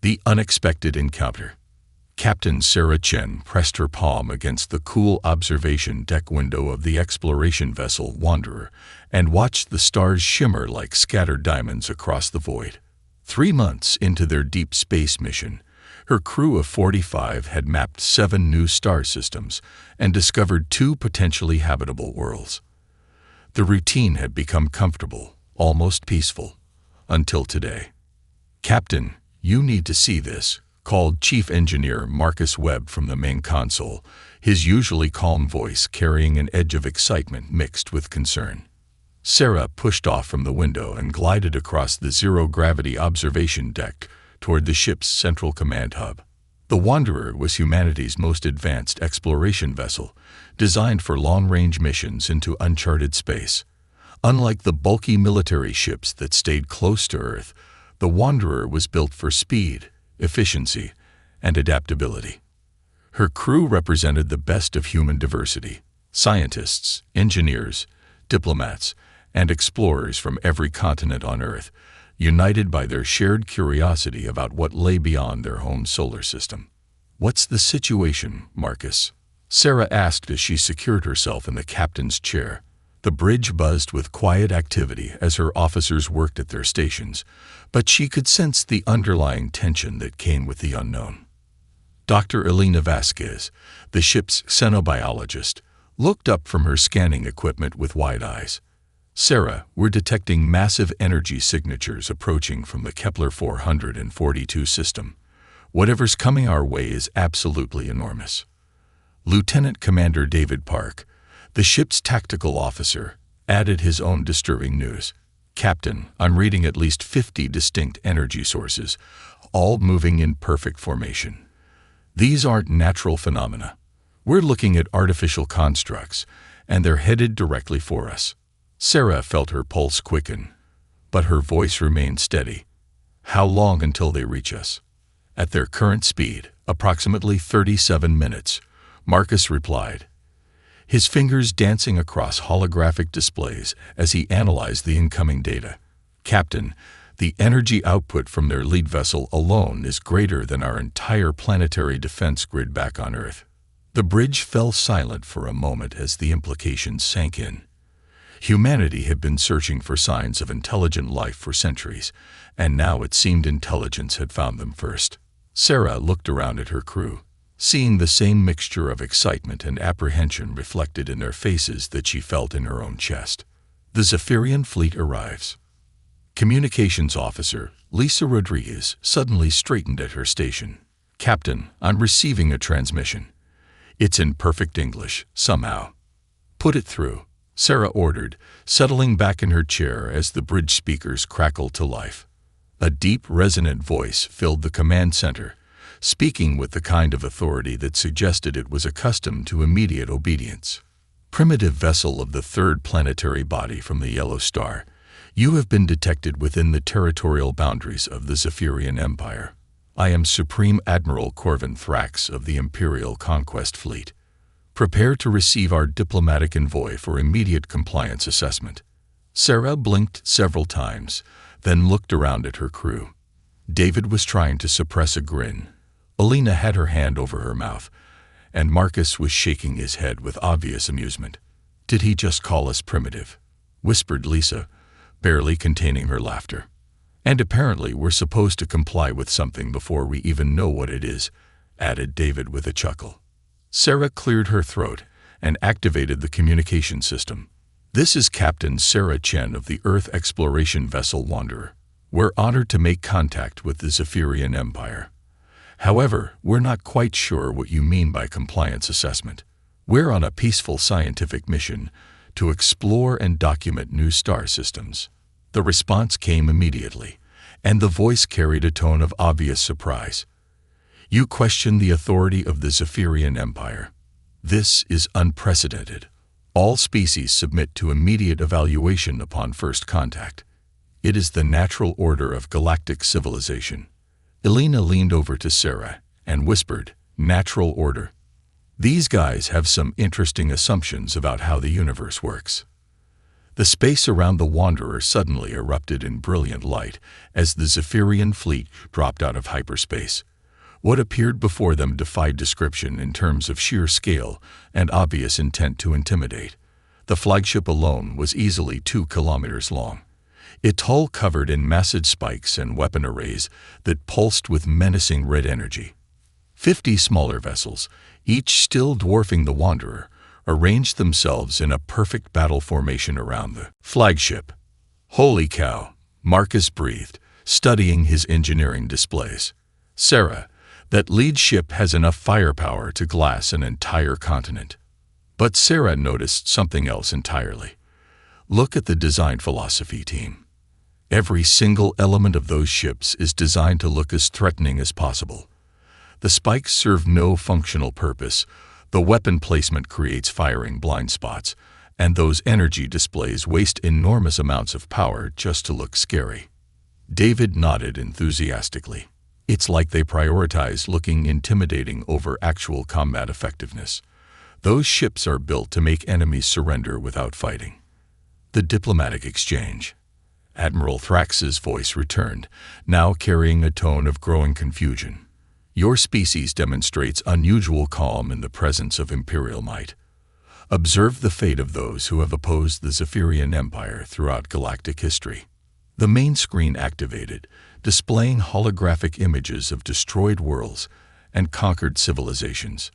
The unexpected encounter. Captain Sarah Chen pressed her palm against the cool observation deck window of the exploration vessel Wanderer and watched the stars shimmer like scattered diamonds across the void. 3 months into their deep space mission, her crew of 45 had mapped 7 new star systems and discovered 2 potentially habitable worlds. The routine had become comfortable, almost peaceful, until today. "Captain, you need to see this," called Chief Engineer Marcus Webb from the main console, his usually calm voice carrying an edge of excitement mixed with concern. Sarah pushed off from the window and glided across the zero-gravity observation deck toward the ship's central command hub. The Wanderer was humanity's most advanced exploration vessel, designed for long-range missions into uncharted space. Unlike the bulky military ships that stayed close to Earth, the Wanderer was built for speed, efficiency, and adaptability. Her crew represented the best of human diversity: scientists, engineers, diplomats, and explorers from every continent on Earth, united by their shared curiosity about what lay beyond their home solar system. "What's the situation, Marcus?" Sarah asked as she secured herself in the captain's chair. The bridge buzzed with quiet activity as her officers worked at their stations, but she could sense the underlying tension that came with the unknown. Dr. Elena Vasquez, the ship's xenobiologist, looked up from her scanning equipment with wide eyes. "Sarah, we're detecting massive energy signatures approaching from the Kepler 442 system. Whatever's coming our way is absolutely enormous." Lieutenant Commander David Park, the ship's tactical officer, added his own disturbing news. "Captain, I'm reading at least 50 distinct energy sources, all moving in perfect formation. These aren't natural phenomena. We're looking at artificial constructs, and they're headed directly for us." Sarah felt her pulse quicken, but her voice remained steady. "How long until they reach us?" "At their current speed, approximately 37 minutes, Marcus replied, his fingers dancing across holographic displays as he analyzed the incoming data. "Captain, the energy output from their lead vessel alone is greater than our entire planetary defense grid back on Earth." The bridge fell silent for a moment as the implications sank in. Humanity had been searching for signs of intelligent life for centuries, and now it seemed intelligence had found them first. Sarah looked around at her crew, seeing the same mixture of excitement and apprehension reflected in their faces that she felt in her own chest. "The Zephyrian fleet arrives." Communications Officer Lisa Rodriguez suddenly straightened at her station. "Captain, I'm receiving a transmission. It's in perfect English, somehow." "Put it through," Sarah ordered, settling back in her chair as the bridge speakers crackled to life. A deep, resonant voice filled the command center, speaking with the kind of authority that suggested it was accustomed to immediate obedience. "Primitive vessel of the 3rd planetary body from the Yellow Star, you have been detected within the territorial boundaries of the Zephyrian Empire. I am Supreme Admiral Corvin Thrax of the Imperial Conquest Fleet. Prepare to receive our diplomatic envoy for immediate compliance assessment." Sarah blinked several times, then looked around at her crew. David was trying to suppress a grin. Elena had her hand over her mouth, and Marcus was shaking his head with obvious amusement. "Did he just call us primitive?" whispered Lisa, barely containing her laughter. "And apparently we're supposed to comply with something before we even know what it is," added David with a chuckle. Sarah cleared her throat and activated the communication system. "This is Captain Sarah Chen of the Earth exploration vessel Wanderer. We're honored to make contact with the Zephyrian Empire. However, we're not quite sure what you mean by compliance assessment. We're on a peaceful scientific mission to explore and document new star systems." The response came immediately, and the voice carried a tone of obvious surprise. "You question the authority of the Zephyrian Empire. This is unprecedented. All species submit to immediate evaluation upon first contact. It is the natural order of galactic civilization." Elena leaned over to Sarah and whispered, "Natural order. These guys have some interesting assumptions about how the universe works." The space around the Wanderer suddenly erupted in brilliant light as the Zephyrian fleet dropped out of hyperspace. What appeared before them defied description in terms of sheer scale and obvious intent to intimidate. The flagship alone was easily 2 kilometers long, its hull covered in massive spikes and weapon arrays that pulsed with menacing red energy. 50 smaller vessels, each still dwarfing the Wanderer, arranged themselves in a perfect battle formation around the flagship. "Holy cow," Marcus breathed, studying his engineering displays. "Sarah, that lead ship has enough firepower to glass an entire continent." But Sarah noticed something else entirely. "Look at the design philosophy, team. Every single element of those ships is designed to look as threatening as possible. The spikes serve no functional purpose, the weapon placement creates firing blind spots, and those energy displays waste enormous amounts of power just to look scary." David nodded enthusiastically. "It's like they prioritize looking intimidating over actual combat effectiveness. Those ships are built to make enemies surrender without fighting." The diplomatic exchange. Admiral Thrax's voice returned, now carrying a tone of growing confusion. "Your species demonstrates unusual calm in the presence of imperial might. Observe the fate of those who have opposed the Zephyrian Empire throughout galactic history." The main screen activated, displaying holographic images of destroyed worlds and conquered civilizations.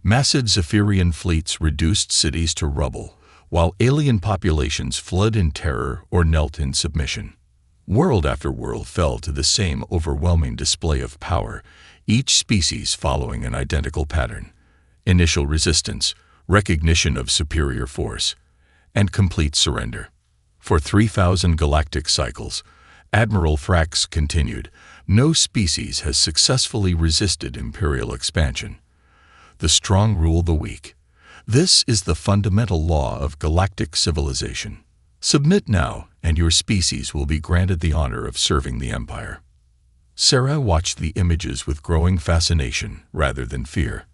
Massive Zephyrian fleets reduced cities to rubble, while alien populations fled in terror or knelt in submission. World after world fell to the same overwhelming display of power, each species following an identical pattern: initial resistance, recognition of superior force, and complete surrender. For 3,000 galactic cycles, Admiral Thrax continued, no species has successfully resisted imperial expansion. The strong rule the weak. This is the fundamental law of galactic civilization. Submit now, and your species will be granted the honor of serving the Empire. Sarah watched the images with growing fascination rather than fear.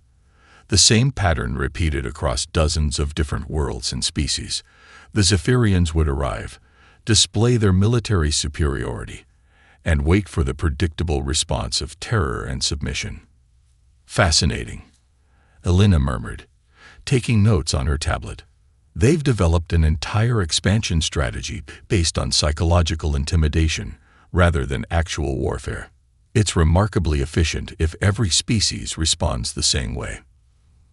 The same pattern repeated across dozens of different worlds and species. The Zephyrians would arrive, display their military superiority, and wait for the predictable response of terror and submission. "Fascinating," Elena murmured, taking notes on her tablet. "They've developed an entire expansion strategy based on psychological intimidation rather than actual warfare. It's remarkably efficient if every species responds the same way."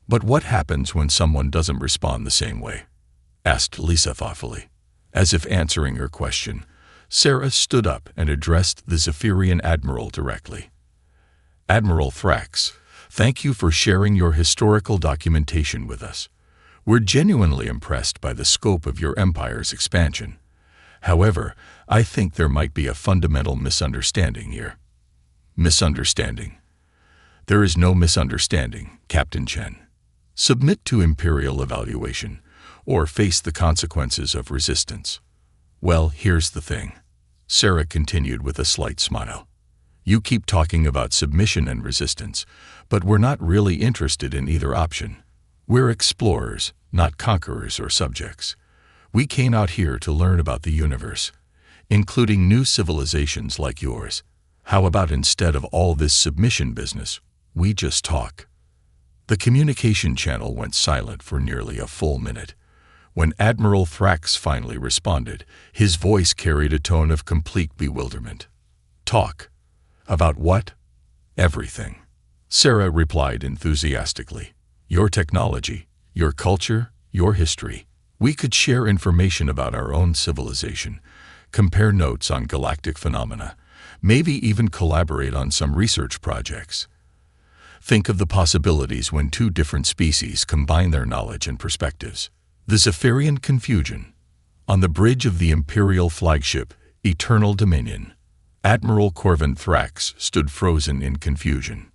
"But what happens when someone doesn't respond the same way?" asked Lisa thoughtfully. As if answering her question, Sarah stood up and addressed the Zephyrian admiral directly. "Admiral Thrax, thank you for sharing your historical documentation with us. We're genuinely impressed by the scope of your empire's expansion. However, I think there might be a fundamental misunderstanding here." "Misunderstanding?" "There is no misunderstanding, Captain Chen. Submit to imperial evaluation, or face the consequences of resistance." "Well, here's the thing," Sarah continued with a slight smile. "You keep talking about submission and resistance, but we're not really interested in either option. We're explorers, not conquerors or subjects. We came out here to learn about the universe, including new civilizations like yours. How about instead of all this submission business, we just talk?" The communication channel went silent for nearly a full minute. When Admiral Thrax finally responded, his voice carried a tone of complete bewilderment. "Talk? About what?" "Everything," Sarah replied enthusiastically. "Your technology, your culture, your history. We could share information about our own civilization, compare notes on galactic phenomena, maybe even collaborate on some research projects. Think of the possibilities when two different species combine their knowledge and perspectives." The Zephyrian confusion. On the bridge of the Imperial flagship, Eternal Dominion, Admiral Corvin Thrax stood frozen in confusion.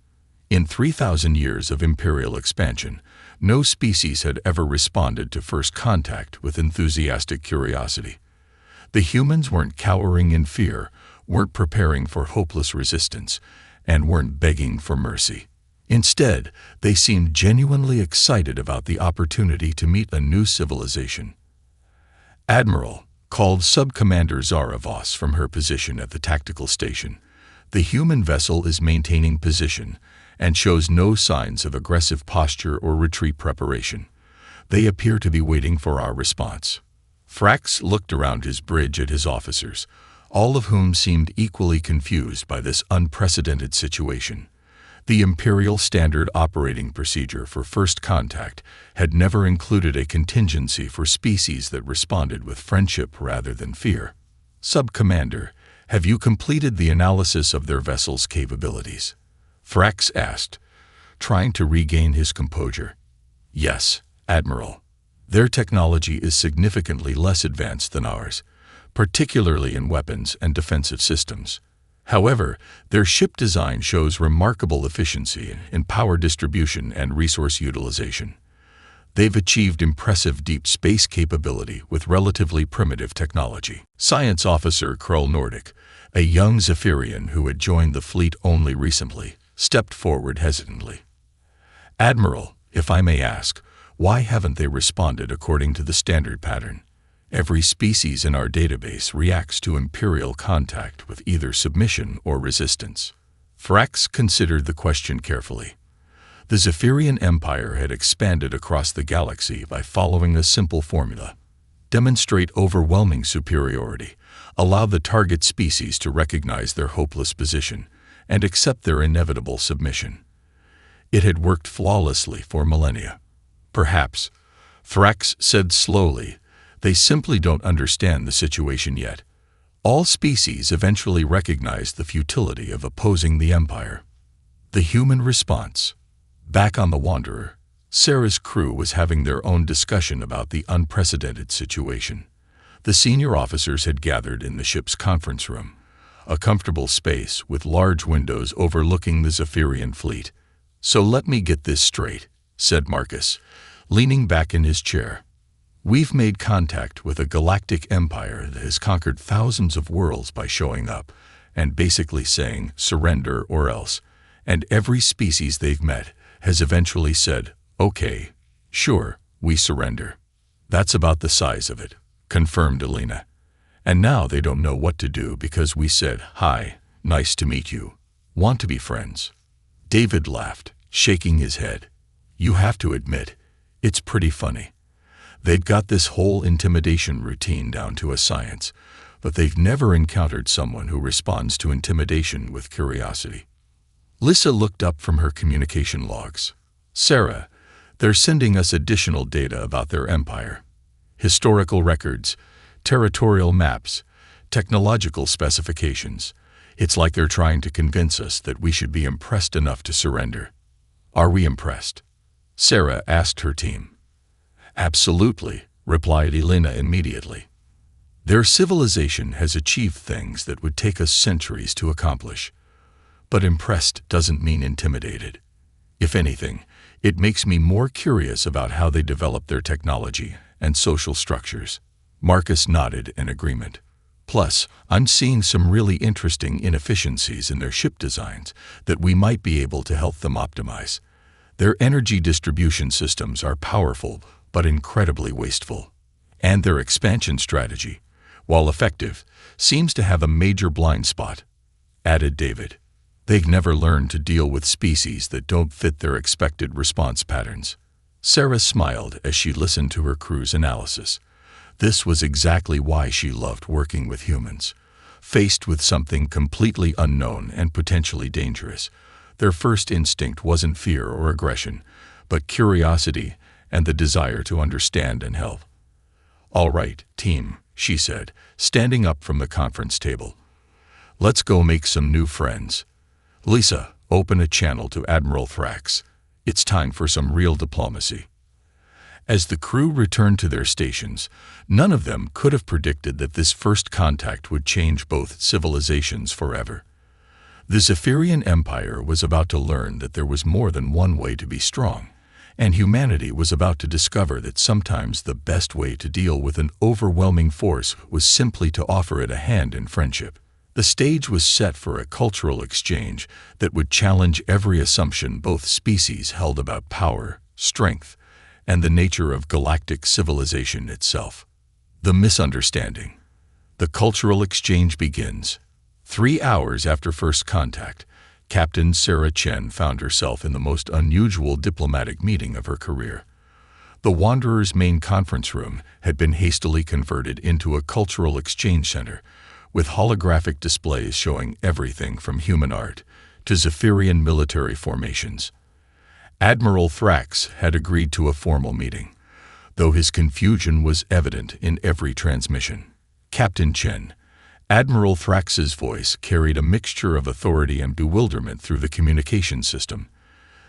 In 3,000 years of Imperial expansion, no species had ever responded to first contact with enthusiastic curiosity. The humans weren't cowering in fear, weren't preparing for hopeless resistance, and weren't begging for mercy. Instead, they seemed genuinely excited about the opportunity to meet a new civilization. Admiral called Sub-Commander Zara Voss from her position at the tactical station. The human vessel is maintaining position and shows no signs of aggressive posture or retreat preparation. They appear to be waiting for our response. Frax looked around his bridge at his officers, all of whom seemed equally confused by this unprecedented situation. The Imperial Standard Operating Procedure for First Contact had never included a contingency for species that responded with friendship rather than fear. Sub-Commander, have you completed the analysis of their vessel's capabilities? Frax asked, trying to regain his composure. Yes, Admiral. Their technology is significantly less advanced than ours, particularly in weapons and defensive systems. However, their ship design shows remarkable efficiency in power distribution and resource utilization. They've achieved impressive deep space capability with relatively primitive technology. Science Officer Krull Nordic, a young Zephyrian who had joined the fleet only recently, stepped forward hesitantly. Admiral, if I may ask, why haven't they responded according to the standard pattern? Every species in our database reacts to Imperial contact with either submission or resistance. Frax considered the question carefully. The Zephyrian Empire had expanded across the galaxy by following a simple formula. Demonstrate overwhelming superiority, allow the target species to recognize their hopeless position, and accept their inevitable submission. It had worked flawlessly for millennia. Perhaps, Frax said slowly, they simply don't understand the situation yet. All species eventually recognize the futility of opposing the Empire. The human response. Back on the Wanderer, Sarah's crew was having their own discussion about the unprecedented situation. The senior officers had gathered in the ship's conference room, a comfortable space with large windows overlooking the Zephyrian fleet. So let me get this straight, said Marcus, leaning back in his chair. We've made contact with a galactic empire that has conquered thousands of worlds by showing up and basically saying surrender or else, and every species they've met has eventually said, okay, sure, we surrender. That's about the size of it, confirmed Elena. And now they don't know what to do because we said, hi, nice to meet you. Want to be friends? David laughed, shaking his head. You have to admit, it's pretty funny. They'd got this whole intimidation routine down to a science, but they've never encountered someone who responds to intimidation with curiosity. Lissa looked up from her communication logs. Sarah, they're sending us additional data about their empire. Historical records, territorial maps, technological specifications. It's like they're trying to convince us that we should be impressed enough to surrender. Are we impressed? Sarah asked her team. Absolutely, replied Elena immediately. Their civilization has achieved things that would take us centuries to accomplish. But impressed doesn't mean intimidated. If anything, it makes me more curious about how they develop their technology and social structures. Marcus nodded in agreement. Plus, I'm seeing some really interesting inefficiencies in their ship designs that we might be able to help them optimize. Their energy distribution systems are powerful, but incredibly wasteful. And their expansion strategy, while effective, seems to have a major blind spot, added David. They've never learned to deal with species that don't fit their expected response patterns. Sarah smiled as she listened to her crew's analysis. This was exactly why she loved working with humans. Faced with something completely unknown and potentially dangerous, their first instinct wasn't fear or aggression, but curiosity and the desire to understand and help. All right, team, she said, standing up from the conference table. Let's go make some new friends. Lisa, open a channel to Admiral Frax. It's time for some real diplomacy. As the crew returned to their stations, none of them could have predicted that this first contact would change both civilizations forever. The Zephyrian Empire was about to learn that there was more than one way to be strong, and humanity was about to discover that sometimes the best way to deal with an overwhelming force was simply to offer it a hand in friendship. The stage was set for a cultural exchange that would challenge every assumption both species held about power, strength, and the nature of galactic civilization itself. The misunderstanding. The cultural exchange begins. 3 hours after first contact, Captain Sarah Chen found herself in the most unusual diplomatic meeting of her career. The Wanderer's main conference room had been hastily converted into a cultural exchange center, with holographic displays showing everything from human art to Zephyrian military formations. Admiral Thrax had agreed to a formal meeting, though his confusion was evident in every transmission. Captain Chen. Admiral Thrax's voice carried a mixture of authority and bewilderment through the communication system.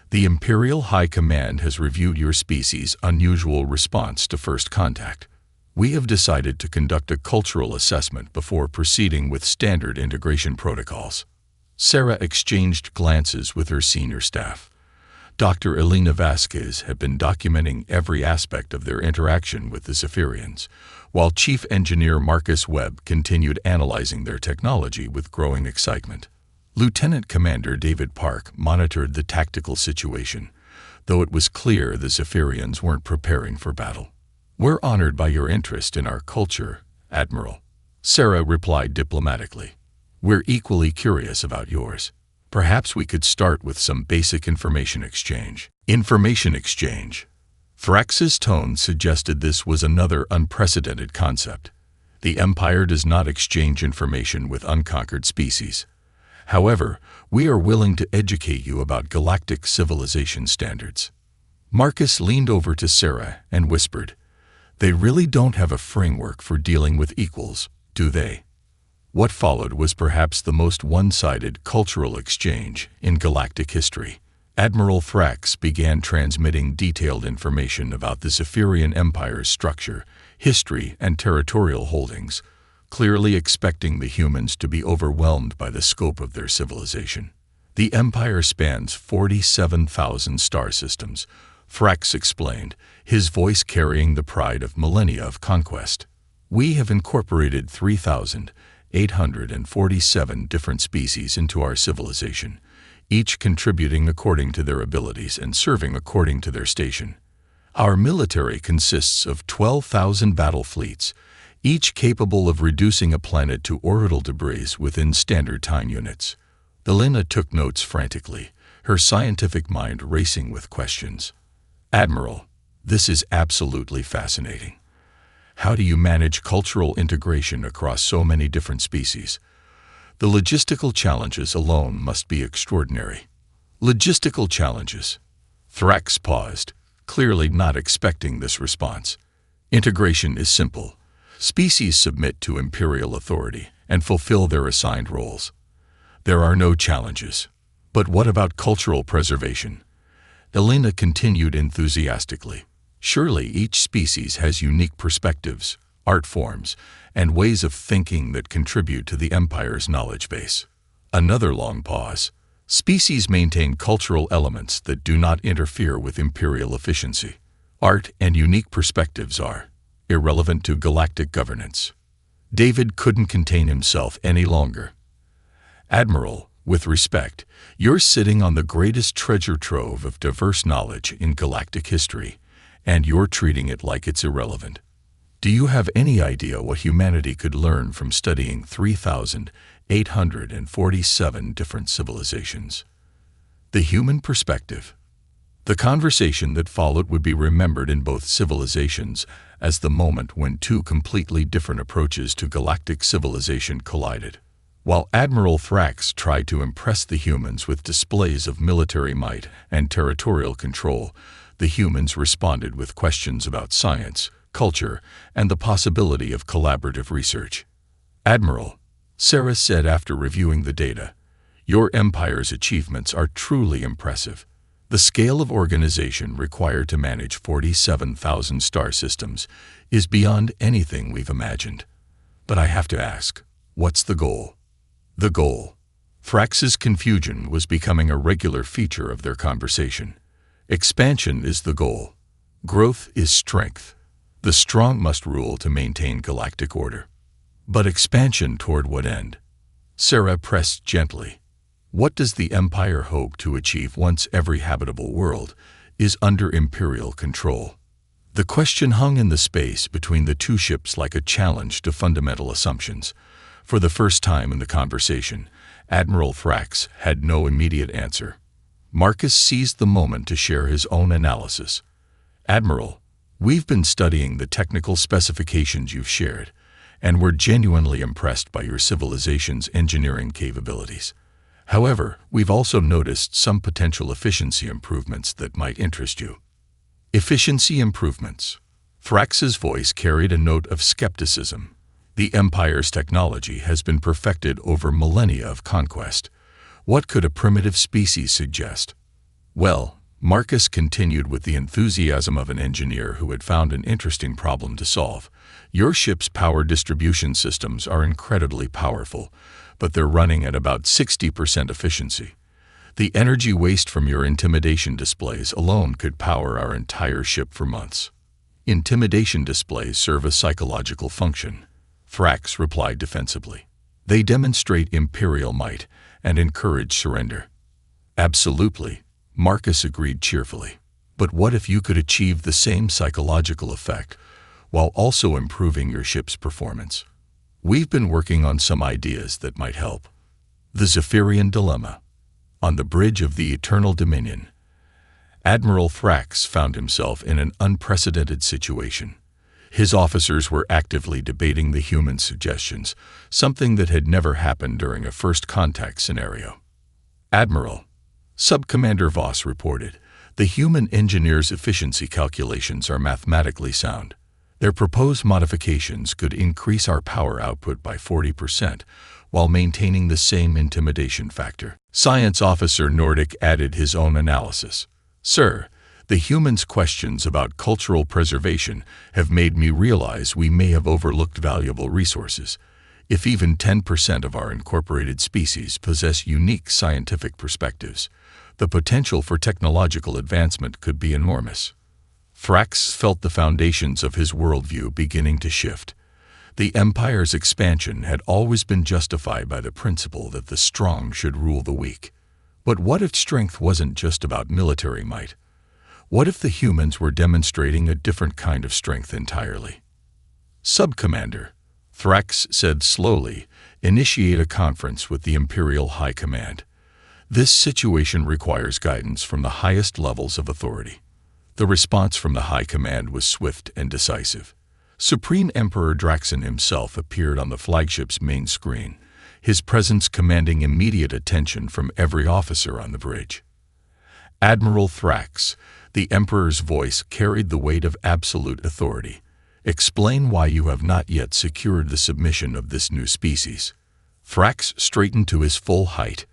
The Imperial High Command has reviewed your species' unusual response to first contact. We have decided to conduct a cultural assessment before proceeding with standard integration protocols. Sarah exchanged glances with her senior staff. Dr. Elena Vasquez had been documenting every aspect of their interaction with the Zephyrians, while Chief Engineer Marcus Webb continued analyzing their technology with growing excitement. Lieutenant Commander David Park monitored the tactical situation, though it was clear the Zephyrians weren't preparing for battle. "We're honored by your interest in our culture, Admiral," Sarah replied diplomatically. "We're equally curious about yours. Perhaps we could start with some basic information exchange." Information exchange. Thrax's tone suggested this was another unprecedented concept. The Empire does not exchange information with unconquered species. However, we are willing to educate you about galactic civilization standards. Marcus leaned over to Sarah and whispered, "They really don't have a framework for dealing with equals, do they?" What followed was perhaps the most one-sided cultural exchange in galactic history. Admiral Thrax began transmitting detailed information about the Zephyrian Empire's structure, history, and territorial holdings, clearly expecting the humans to be overwhelmed by the scope of their civilization. The Empire spans 47,000 star systems, Thrax explained, his voice carrying the pride of millennia of conquest. "We have incorporated 3,847 different species into our civilization, each contributing according to their abilities and serving according to their station. Our military consists of 12,000 battle fleets, each capable of reducing a planet to orbital debris within standard time units." Elena took notes frantically, her scientific mind racing with questions. "Admiral, this is absolutely fascinating. How do you manage cultural integration across so many different species? The logistical challenges alone must be extraordinary." Logistical challenges. Thrax paused, clearly not expecting this response. "Integration is simple. Species submit to Imperial authority and fulfill their assigned roles. There are no challenges. But what about cultural preservation?" Elena continued enthusiastically. "Surely each species has unique perspectives, art forms, and ways of thinking that contribute to the Empire's knowledge base." Another long pause. "Species maintain cultural elements that do not interfere with Imperial efficiency. Art and unique perspectives are irrelevant to galactic governance." David couldn't contain himself any longer. "Admiral, with respect, you're sitting on the greatest treasure trove of diverse knowledge in galactic history, and you're treating it like it's irrelevant. Do you have any idea what humanity could learn from studying 3,847 different civilizations?" The human perspective. The conversation that followed would be remembered in both civilizations as the moment when two completely different approaches to galactic civilization collided. While Admiral Thrax tried to impress the humans with displays of military might and territorial control, the humans responded with questions about science, culture, and the possibility of collaborative research. "Admiral," Sarah said after reviewing the data, "your Empire's achievements are truly impressive. The scale of organization required to manage 47,000 star systems is beyond anything we've imagined. But I have to ask, what's the goal?" The goal. Thrax's confusion was becoming a regular feature of their conversation. "Expansion is the goal. Growth is strength. The strong must rule to maintain galactic order." "But expansion toward what end?" Sarah pressed gently. "What does the Empire hope to achieve once every habitable world is under Imperial control?" The question hung in the space between the two ships like a challenge to fundamental assumptions. For the first time in the conversation, Admiral Thrax had no immediate answer. Marcus seized the moment to share his own analysis. "Admiral, we've been studying the technical specifications you've shared, and we're genuinely impressed by your civilization's engineering capabilities. However, we've also noticed some potential efficiency improvements that might interest you." Efficiency improvements. Thrax's voice carried a note of skepticism. The Empire's technology has been perfected over millennia of conquest. What could a primitive species suggest? Well, Marcus continued with the enthusiasm of an engineer who had found an interesting problem to solve. Your ship's power distribution systems are incredibly powerful, but they're running at about 60% efficiency. The energy waste from your intimidation displays alone could power our entire ship for months. Intimidation displays serve a psychological function, Thrax replied defensively. They demonstrate imperial might and encourage surrender. Absolutely, Marcus agreed cheerfully. But what if you could achieve the same psychological effect while also improving your ship's performance? We've been working on some ideas that might help. The Zephyrian Dilemma. On the bridge of the Eternal Dominion, Admiral Thrax found himself in an unprecedented situation. His officers were actively debating the human suggestions, something that had never happened during a first contact scenario. "Admiral," Subcommander Voss reported, "the human engineers' efficiency calculations are mathematically sound. Their proposed modifications could increase our power output by 40%, while maintaining the same intimidation factor." Science Officer Nordic added his own analysis. "Sir, the humans' questions about cultural preservation have made me realize we may have overlooked valuable resources. If even 10% of our incorporated species possess unique scientific perspectives, the potential for technological advancement could be enormous." Thrax felt the foundations of his worldview beginning to shift. The Empire's expansion had always been justified by the principle that the strong should rule the weak. But what if strength wasn't just about military might? What if the humans were demonstrating a different kind of strength entirely? "Subcommander," Thrax said slowly, "initiate a conference with the Imperial High Command. This situation requires guidance from the highest levels of authority." The response from the High Command was swift and decisive. Supreme Emperor Draxon himself appeared on the flagship's main screen, his presence commanding immediate attention from every officer on the bridge. "Admiral Thrax," the Emperor's voice carried the weight of absolute authority. "Explain why you have not yet secured the submission of this new species." Thrax straightened to his full height.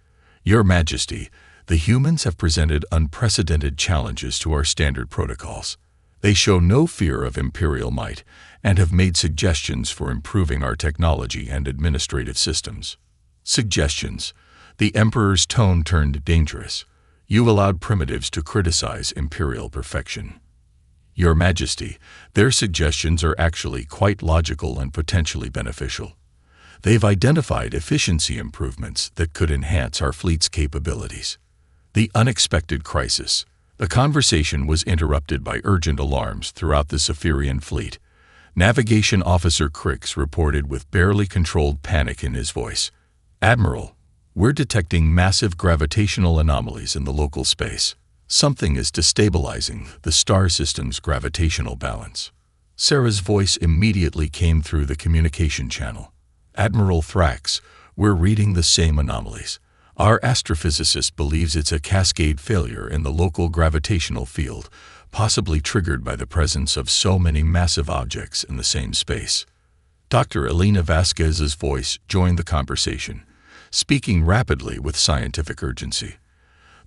"Your Majesty, the humans have presented unprecedented challenges to our standard protocols. They show no fear of imperial might and have made suggestions for improving our technology and administrative systems." Suggestions. The Emperor's tone turned dangerous. "You allowed primitives to criticize imperial perfection." "Your Majesty, their suggestions are actually quite logical and potentially beneficial. They've identified efficiency improvements that could enhance our fleet's capabilities." The unexpected crisis. The conversation was interrupted by urgent alarms throughout the Zephyrian fleet. Navigation Officer Crix reported with barely controlled panic in his voice. "Admiral, we're detecting massive gravitational anomalies in the local space. Something is destabilizing the star system's gravitational balance." Sarah's voice immediately came through the communication channel. "Admiral Thrax, we're reading the same anomalies. Our astrophysicist believes it's a cascade failure in the local gravitational field, possibly triggered by the presence of so many massive objects in the same space." Dr. Elena Vasquez's voice joined the conversation, speaking rapidly with scientific urgency.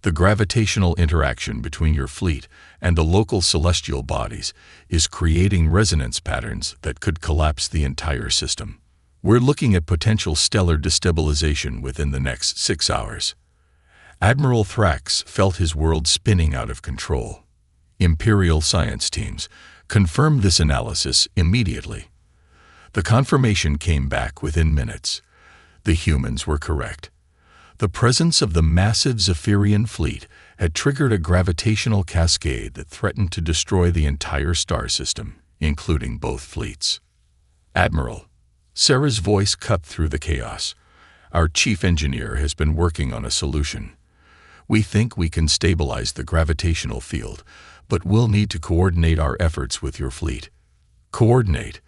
"The gravitational interaction between your fleet and the local celestial bodies is creating resonance patterns that could collapse the entire system. We're looking at potential stellar destabilization within the next 6 hours." Admiral Thrax felt his world spinning out of control. Imperial science teams confirmed this analysis immediately. The confirmation came back within minutes. The humans were correct. The presence of the massive Zephyrian fleet had triggered a gravitational cascade that threatened to destroy the entire star system, including both fleets. "Admiral," Sarah's voice cut through the chaos, "our chief engineer has been working on a solution. We think we can stabilize the gravitational field, but we'll need to coordinate our efforts with your fleet." Coordinate?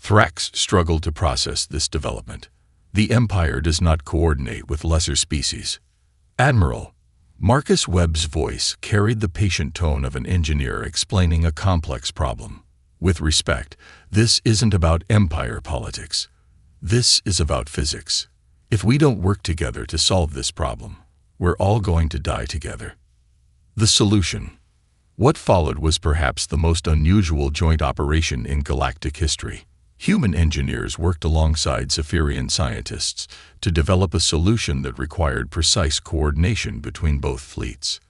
Thrax struggled to process this development. The Empire does not coordinate with lesser species. "Admiral," Marcus Webb's voice carried the patient tone of an engineer explaining a complex problem. "With respect, this isn't about Empire politics. This is about physics. If we don't work together to solve this problem, we're all going to die together." The solution. What followed was perhaps the most unusual joint operation in galactic history. Human engineers worked alongside Zephyrian scientists to develop a solution that required precise coordination between both fleets.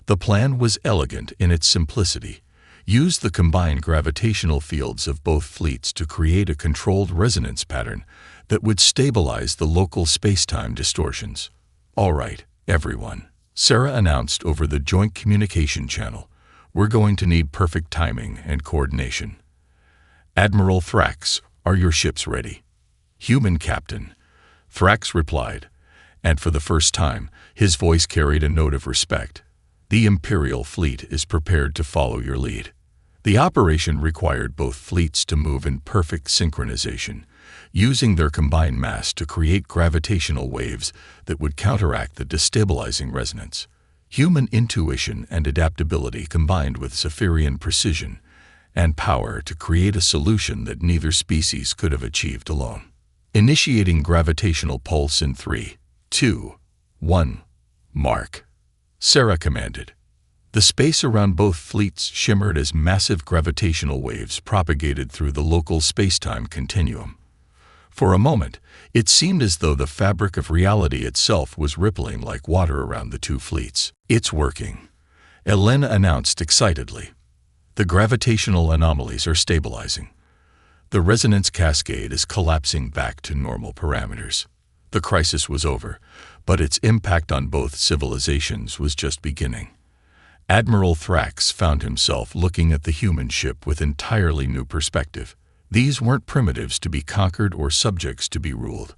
The plan was elegant in its simplicity. Use the combined gravitational fields of both fleets to create a controlled resonance pattern that would stabilize the local space-time distortions. "All right, everyone," Sarah announced over the joint communication channel. "We're going to need perfect timing and coordination." "Admiral Thrax, are your ships ready?" "Human Captain," Thrax replied, and for the first time, his voice carried a note of respect. "The Imperial fleet is prepared to follow your lead." The operation required both fleets to move in perfect synchronization, using their combined mass to create gravitational waves that would counteract the destabilizing resonance. Human intuition and adaptability combined with Zephyrian precision and power to create a solution that neither species could have achieved alone. Initiating gravitational pulse in 3, 2, 1. "Mark," Sarah commanded. The space around both fleets shimmered as massive gravitational waves propagated through the local space-time continuum. For a moment, it seemed as though the fabric of reality itself was rippling like water around the two fleets. "It's working," Elena announced excitedly. "The gravitational anomalies are stabilizing. The resonance cascade is collapsing back to normal parameters." The crisis was over, but its impact on both civilizations was just beginning. Admiral Thrax found himself looking at the human ship with entirely new perspective. These weren't primitives to be conquered or subjects to be ruled.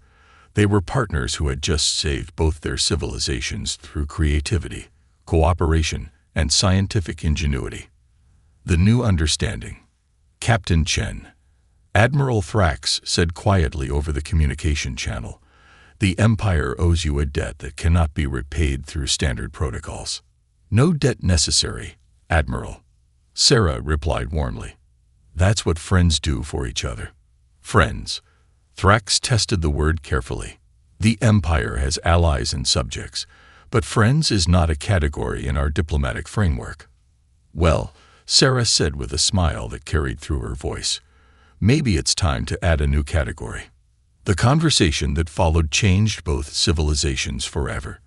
They were partners who had just saved both their civilizations through creativity, cooperation, and scientific ingenuity. The new understanding. "Captain Chen," Admiral Thrax said quietly over the communication channel, "the Empire owes you a debt that cannot be repaid through standard protocols." "No debt necessary, Admiral," Sarah replied warmly. "That's what friends do for each other." "Friends." Thrax tested the word carefully. "The Empire has allies and subjects, but friends is not a category in our diplomatic framework." "Well," Sarah said with a smile that carried through her voice, "maybe it's time to add a new category." The conversation that followed changed both civilizations forever.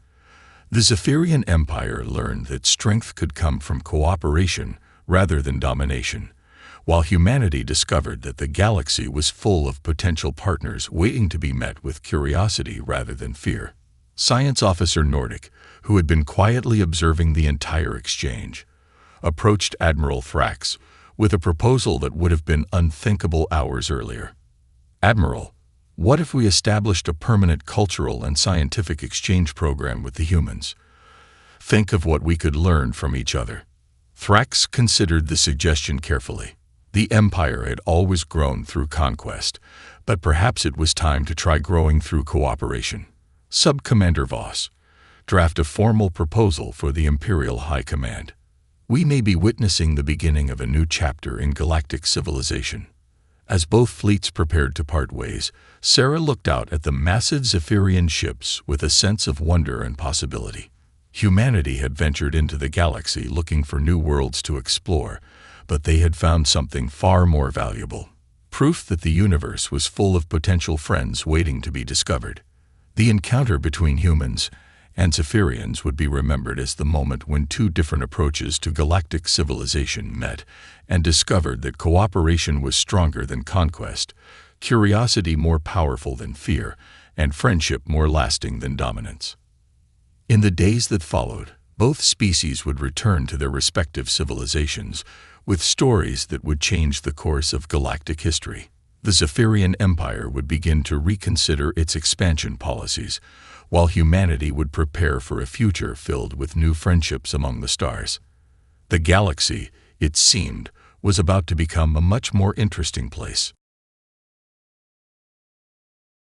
The Zephyrian Empire learned that strength could come from cooperation rather than domination, while humanity discovered that the galaxy was full of potential partners waiting to be met with curiosity rather than fear. Science Officer Nordic, who had been quietly observing the entire exchange, approached Admiral Thrax with a proposal that would have been unthinkable hours earlier. "Admiral, what if we established a permanent cultural and scientific exchange program with the humans? Think of what we could learn from each other." Thrax considered the suggestion carefully. The Empire had always grown through conquest, but perhaps it was time to try growing through cooperation. "Sub-Commander Voss, draft a formal proposal for the Imperial High Command. We may be witnessing the beginning of a new chapter in galactic civilization." As both fleets prepared to part ways, Sarah looked out at the massive Zephyrian ships with a sense of wonder and possibility. Humanity had ventured into the galaxy looking for new worlds to explore, but they had found something far more valuable: proof that the universe was full of potential friends waiting to be discovered. The encounter between humans and Zephyrians would be remembered as the moment when two different approaches to galactic civilization met and discovered that cooperation was stronger than conquest, curiosity more powerful than fear, and friendship more lasting than dominance. In the days that followed, both species would return to their respective civilizations, with stories that would change the course of galactic history. The Zephyrian Empire would begin to reconsider its expansion policies, while humanity would prepare for a future filled with new friendships among the stars. The galaxy, it seemed, was about to become a much more interesting place.